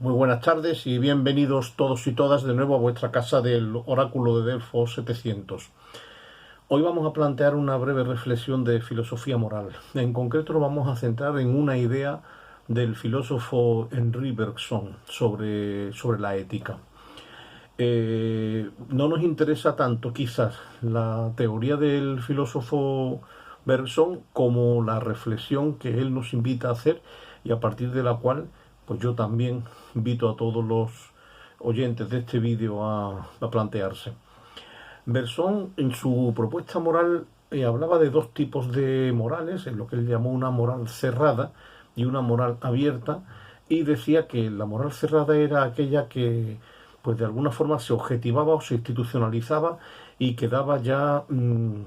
Muy buenas tardes y bienvenidos todos y todas de nuevo a vuestra casa del Oráculo de Delfos 700. Hoy vamos a plantear una breve reflexión de filosofía moral. En concreto nos vamos a centrar en una idea del filósofo Henri Bergson sobre la ética. No nos interesa tanto quizás la teoría del filósofo Bergson como la reflexión que él nos invita a hacer y a partir de la cual pues yo también invito a todos los oyentes de este vídeo a plantearse. Bergson en su propuesta moral hablaba de dos tipos de morales, en lo que él llamó una moral cerrada y una moral abierta, y decía que la moral cerrada era aquella que pues de alguna forma se objetivaba o se institucionalizaba y quedaba ya,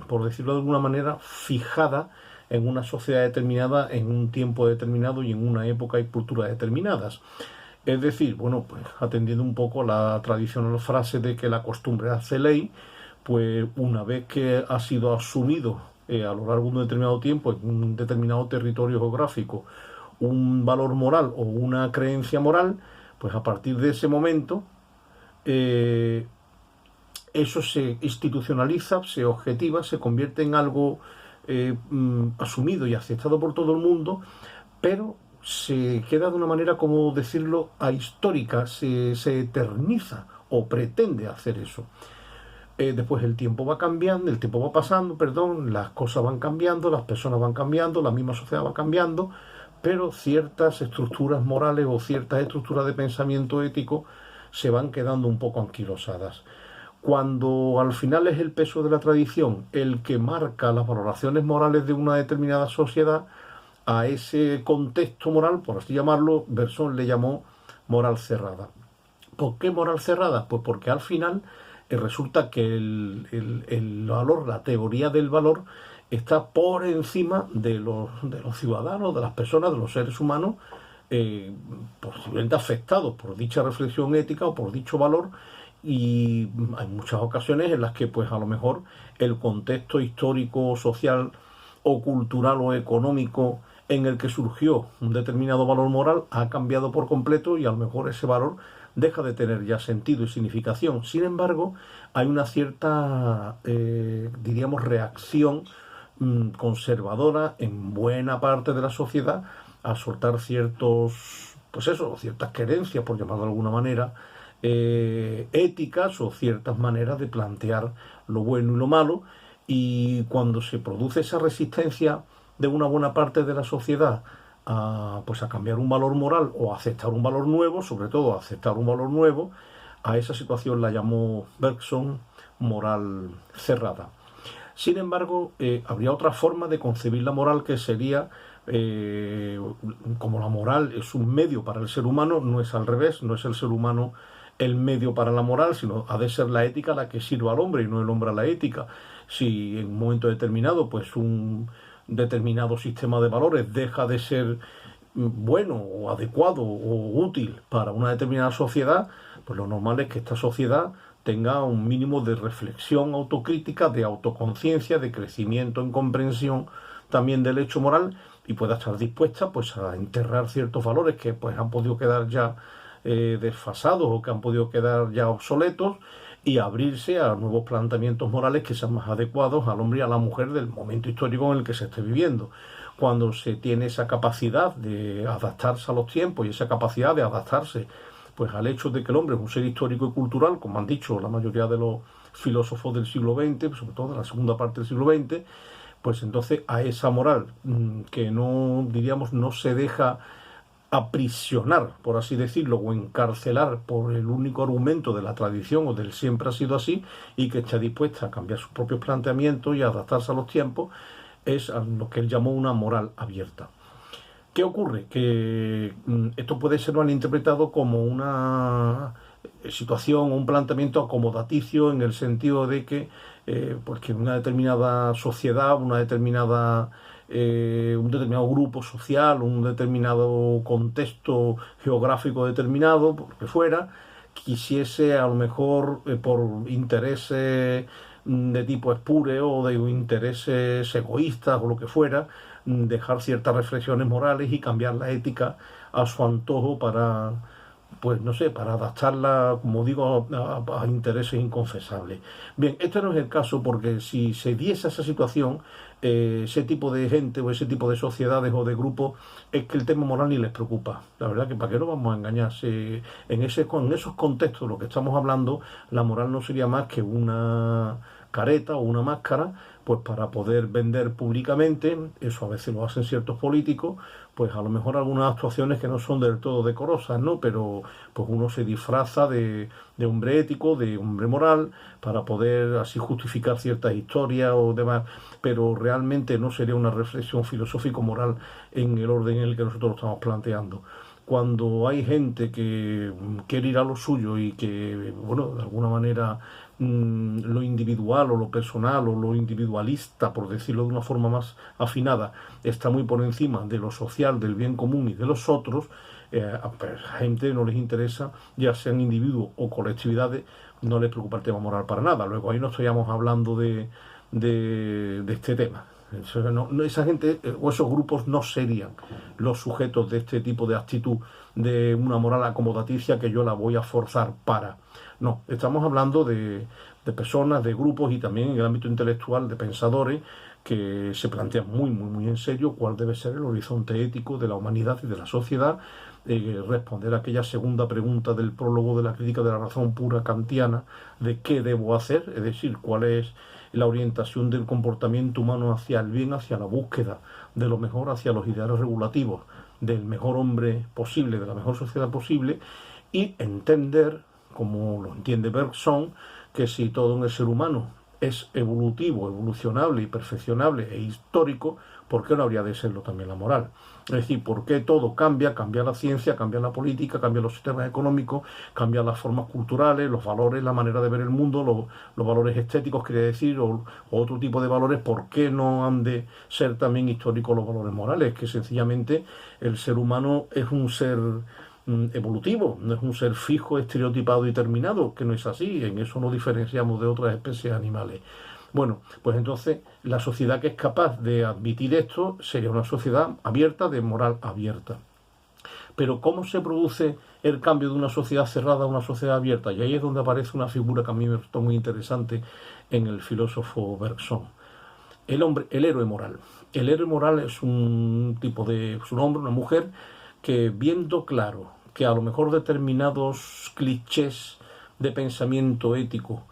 por decirlo de alguna manera, fijada en una sociedad determinada, en un tiempo determinado y en una época y cultura determinadas. Es decir, bueno, pues atendiendo un poco la tradicional frase de que la costumbre hace ley, pues una vez que ha sido asumido a lo largo de un determinado tiempo, en un determinado territorio geográfico, un valor moral o una creencia moral, pues a partir de ese momento eso se institucionaliza, se objetiva, se convierte en algo asumido y aceptado por todo el mundo, pero se queda de una manera, como decirlo, ahistórica, se eterniza o pretende hacer eso. Después el tiempo va cambiando, el tiempo va pasando, perdón, las cosas van cambiando, las personas van cambiando, la misma sociedad va cambiando, pero ciertas estructuras morales o ciertas estructuras de pensamiento ético se van quedando un poco anquilosadas. Cuando al final es el peso de la tradición el que marca las valoraciones morales de una determinada sociedad, a ese contexto moral, por así llamarlo, Bergson le llamó moral cerrada. ¿Por qué moral cerrada? Pues porque al final resulta que el valor, la teoría del valor, está por encima de los ciudadanos, de las personas, de los seres humanos, posiblemente afectados por dicha reflexión ética o por dicho valor, y hay muchas ocasiones en las que pues a lo mejor el contexto histórico, social o cultural o económico en el que surgió un determinado valor moral ha cambiado por completo y a lo mejor ese valor deja de tener ya sentido y significación. Sin embargo, hay una cierta, diríamos, reacción conservadora en buena parte de la sociedad a soltar ciertos, pues eso, ciertas creencias, por llamarlo de alguna manera, éticas o ciertas maneras de plantear lo bueno y lo malo, y cuando se produce esa resistencia de una buena parte de la sociedad pues a cambiar un valor moral o a aceptar un valor nuevo, sobre todo a aceptar un valor nuevo, a esa situación la llamó Bergson moral cerrada. Sin embargo, habría otra forma de concebir la moral que sería, como la moral es un medio para el ser humano, no es al revés, no es el ser humano el medio para la moral, sino ha de ser la ética la que sirva al hombre y no el hombre a la ética. Si en un momento determinado pues un determinado sistema de valores deja de ser bueno o adecuado o útil para una determinada sociedad, pues lo normal es que esta sociedad tenga un mínimo de reflexión autocrítica, de autoconciencia, de crecimiento en comprensión también del hecho moral, y pueda estar dispuesta pues a enterrar ciertos valores que pues han podido quedar ya desfasados o que han podido quedar ya obsoletos, y abrirse a nuevos planteamientos morales que sean más adecuados al hombre y a la mujer del momento histórico en el que se esté viviendo. Cuando se tiene esa capacidad de adaptarse a los tiempos y esa capacidad de adaptarse pues al hecho de que el hombre es un ser histórico y cultural, como han dicho la mayoría de los filósofos del siglo XX, sobre todo de la segunda parte del siglo XX, pues entonces a esa moral que no, diríamos, no se deja aprisionar, por así decirlo, o encarcelar por el único argumento de la tradición o del siempre ha sido así, y que está dispuesta a cambiar sus propios planteamientos y a adaptarse a los tiempos, es a lo que él llamó una moral abierta. ¿Qué ocurre? Que esto puede ser malinterpretado como una situación o un planteamiento acomodaticio, en el sentido de que pues que una determinada sociedad, un determinado grupo social, un determinado contexto geográfico determinado, por lo que fuera, quisiese a lo mejor por intereses de tipo espúreo o de intereses egoístas o lo que fuera, dejar ciertas reflexiones morales y cambiar la ética a su antojo para pues no sé, para adaptarla, como digo, a intereses inconfesables. Bien, este no es el caso porque si se diese esa situación, ese tipo de gente o ese tipo de sociedades o de grupos, es que el tema moral ni les preocupa. La verdad que para qué no vamos a engañarse. En esos contextos de lo que estamos hablando, la moral no sería más que una careta o una máscara, pues para poder vender públicamente, eso a veces lo hacen ciertos políticos, pues a lo mejor algunas actuaciones que no son del todo decorosas, ¿no? Pero pues uno se disfraza de hombre ético, de hombre moral, para poder así justificar ciertas historias o demás, pero realmente no sería una reflexión filosófico-moral en el orden en el que nosotros lo estamos planteando. Cuando hay gente que quiere ir a lo suyo y que, bueno, de alguna manera lo individual o lo personal o lo individualista, por decirlo de una forma más afinada, está muy por encima de lo social, del bien común y de los otros, a la gente no les interesa, ya sean individuos o colectividades, no les preocupa el tema moral para nada. Luego ahí no estaríamos hablando de este tema. Esa gente o esos grupos no serían los sujetos de este tipo de actitud de una moral acomodaticia que yo la voy a forzar para. No, estamos hablando de personas, de grupos y también en el ámbito intelectual de pensadores que se plantean muy en serio cuál debe ser el horizonte ético de la humanidad y de la sociedad, responder a aquella segunda pregunta del prólogo de la crítica de la razón pura kantiana de qué debo hacer, es decir, cuál es la orientación del comportamiento humano hacia el bien, hacia la búsqueda de lo mejor, hacia los ideales regulativos del mejor hombre posible, de la mejor sociedad posible, y entender, como lo entiende Bergson, que si todo en el ser humano es evolutivo, evolucionable y perfeccionable e histórico, ¿por qué no habría de serlo también la moral? Es decir, ¿por qué todo cambia? Cambia la ciencia, cambia la política, cambia los sistemas económicos, cambia las formas culturales, los valores, la manera de ver el mundo, los valores estéticos, quiere decir, o otro tipo de valores. ¿Por qué no han de ser también históricos los valores morales? Que sencillamente el ser humano es un ser evolutivo, no es un ser fijo, estereotipado y terminado, que no es así, en eso nos diferenciamos de otras especies animales. Bueno, pues entonces la sociedad que es capaz de admitir esto sería una sociedad abierta, de moral abierta. Pero ¿cómo se produce el cambio de una sociedad cerrada a una sociedad abierta? Y ahí es donde aparece una figura que a mí me resultó muy interesante en el filósofo Bergson. El hombre, el héroe moral. El héroe moral es un tipo de, es un hombre, una mujer, que viendo claro que a lo mejor determinados clichés de pensamiento ético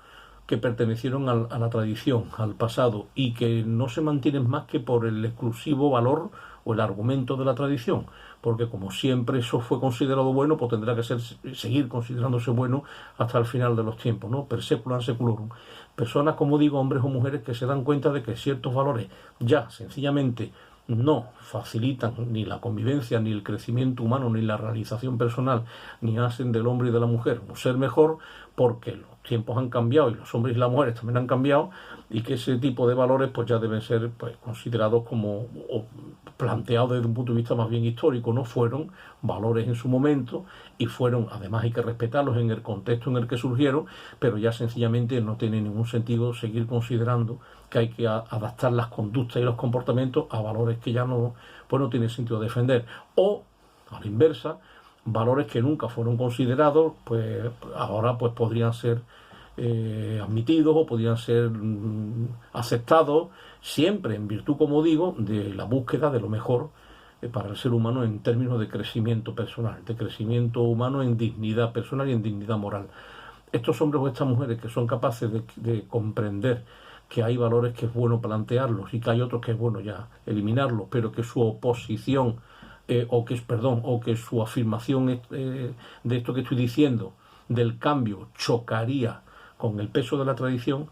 que pertenecieron a la tradición, al pasado, y que no se mantienen más que por el exclusivo valor o el argumento de la tradición, porque como siempre eso fue considerado bueno, pues tendrá que seguir considerándose bueno hasta el final de los tiempos, ¿no? Per seculam seculorum. Personas, como digo, hombres o mujeres que se dan cuenta de que ciertos valores ya sencillamente no facilitan ni la convivencia, ni el crecimiento humano, ni la realización personal, ni hacen del hombre y de la mujer un ser mejor, porque los tiempos han cambiado y los hombres y las mujeres también han cambiado, y que ese tipo de valores pues ya deben ser pues considerados como o planteados desde un punto de vista más bien histórico. No fueron valores en su momento y fueron, además hay que respetarlos en el contexto en el que surgieron, pero ya sencillamente no tiene ningún sentido seguir considerando que hay que adaptar las conductas y los comportamientos a valores que ya no, pues no tiene sentido defender. O, a la inversa, valores que nunca fueron considerados, pues ahora pues podrían ser admitidos o podrían ser aceptados, siempre en virtud, como digo, de la búsqueda de lo mejor para el ser humano en términos de crecimiento personal, de crecimiento humano en dignidad personal y en dignidad moral. Estos hombres o estas mujeres que son capaces de comprender que hay valores que es bueno plantearlos y que hay otros que es bueno ya eliminarlos, pero que su oposición o que su afirmación de esto que estoy diciendo, del cambio, chocaría con el peso de la tradición,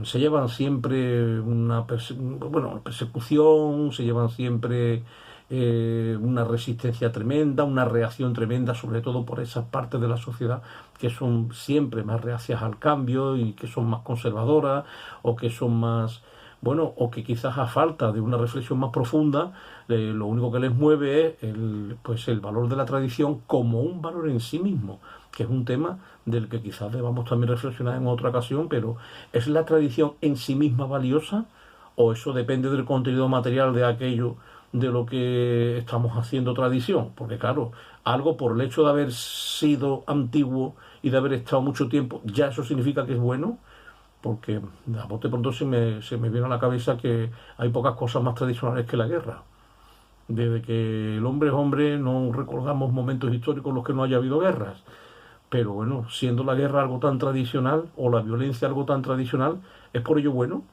se llevan siempre una persecución, se llevan siempre una resistencia tremenda, una reacción tremenda, sobre todo por esas partes de la sociedad que son siempre más reacias al cambio y que son más conservadoras o que son más, bueno, o que quizás a falta de una reflexión más profunda, lo único que les mueve es el valor de la tradición como un valor en sí mismo, que es un tema del que quizás debamos también reflexionar en otra ocasión, pero ¿es la tradición en sí misma valiosa o eso depende del contenido material de aquello de lo que estamos haciendo tradición, porque claro, algo por el hecho de haber sido antiguo y de haber estado mucho tiempo, ya eso significa que es bueno, porque a bote pronto se me viene a la cabeza que hay pocas cosas más tradicionales que la guerra. Desde que el hombre es hombre no recordamos momentos históricos en los que no haya habido guerras. Pero bueno, siendo la guerra algo tan tradicional o la violencia algo tan tradicional, es por ello bueno,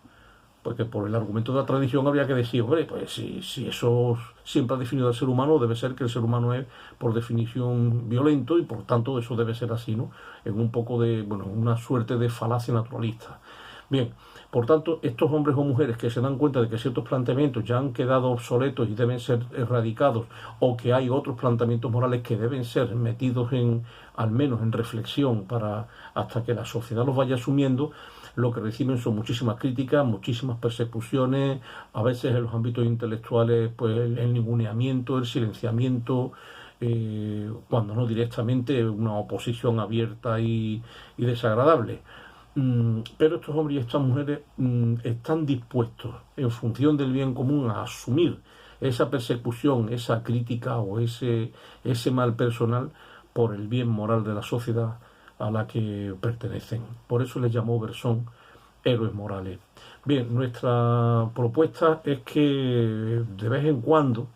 porque por el argumento de la tradición habría que decir, hombre, pues si eso siempre ha definido al ser humano, debe ser que el ser humano es por definición violento y por tanto eso debe ser así, ¿no? En un poco de, bueno, una suerte de falacia naturalista. Bien, por tanto, estos hombres o mujeres que se dan cuenta de que ciertos planteamientos ya han quedado obsoletos y deben ser erradicados, o que hay otros planteamientos morales que deben ser metidos en, al menos en reflexión, para hasta que la sociedad los vaya asumiendo, lo que reciben son muchísimas críticas, muchísimas persecuciones, a veces en los ámbitos intelectuales, pues el ninguneamiento, el silenciamiento, cuando no directamente una oposición abierta y desagradable. Pero estos hombres y estas mujeres están dispuestos, en función del bien común, a asumir esa persecución, esa crítica o ese mal personal por el bien moral de la sociedad a la que pertenecen. Por eso les llamó Bersón héroes morales. Bien, nuestra propuesta es que de vez en cuando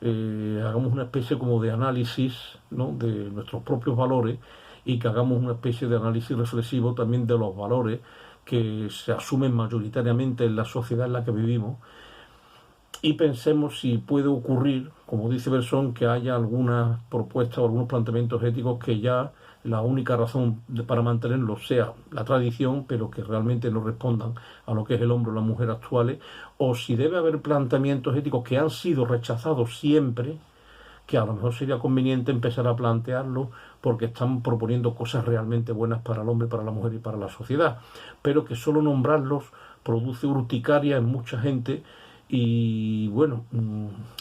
hagamos una especie como de análisis, ¿no?, de nuestros propios valores, y que hagamos una especie de análisis reflexivo también de los valores que se asumen mayoritariamente en la sociedad en la que vivimos, y pensemos si puede ocurrir, como dice Bersón, que haya algunas propuestas o algunos planteamientos éticos que ya la única razón para mantenerlos sea la tradición, pero que realmente no respondan a lo que es el hombre o la mujer actuales, o si debe haber planteamientos éticos que han sido rechazados siempre, que a lo mejor sería conveniente empezar a plantearlo porque están proponiendo cosas realmente buenas para el hombre, para la mujer y para la sociedad, pero que solo nombrarlos produce urticaria en mucha gente. Y bueno,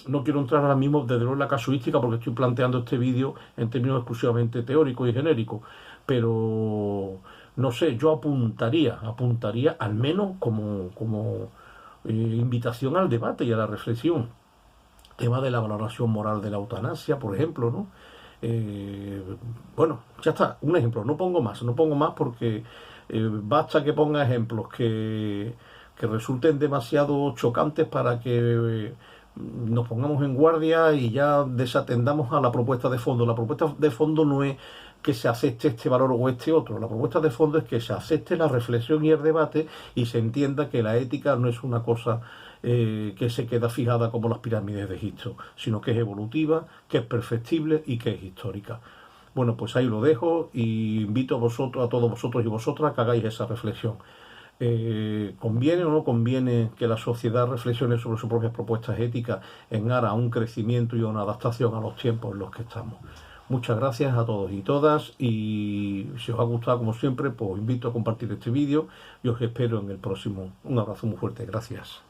no quiero entrar ahora mismo desde luego en la casuística porque estoy planteando este vídeo en términos exclusivamente teóricos y genéricos, pero no sé, yo apuntaría al menos como invitación al debate y a la reflexión. Tema de la valoración moral de la eutanasia, por ejemplo, ¿no? Eh, bueno, ya está, un ejemplo, no pongo más porque basta que ponga ejemplos que resulten demasiado chocantes para que nos pongamos en guardia y ya desatendamos a la propuesta de fondo. La propuesta de fondo no es que se acepte este valor o este otro. La propuesta de fondo es que se acepte la reflexión y el debate y se entienda que la ética no es una cosa que se queda fijada como las pirámides de Egipto, sino que es evolutiva, que es perfectible y que es histórica. Bueno, pues ahí lo dejo y invito a todos vosotros y vosotras que hagáis esa reflexión. ¿Conviene o no conviene que la sociedad reflexione sobre sus propias propuestas éticas en aras a un crecimiento y a una adaptación a los tiempos en los que estamos? Muchas gracias a todos y todas, y si os ha gustado como siempre, pues os invito a compartir este vídeo y os espero en el próximo. Un abrazo muy fuerte, gracias.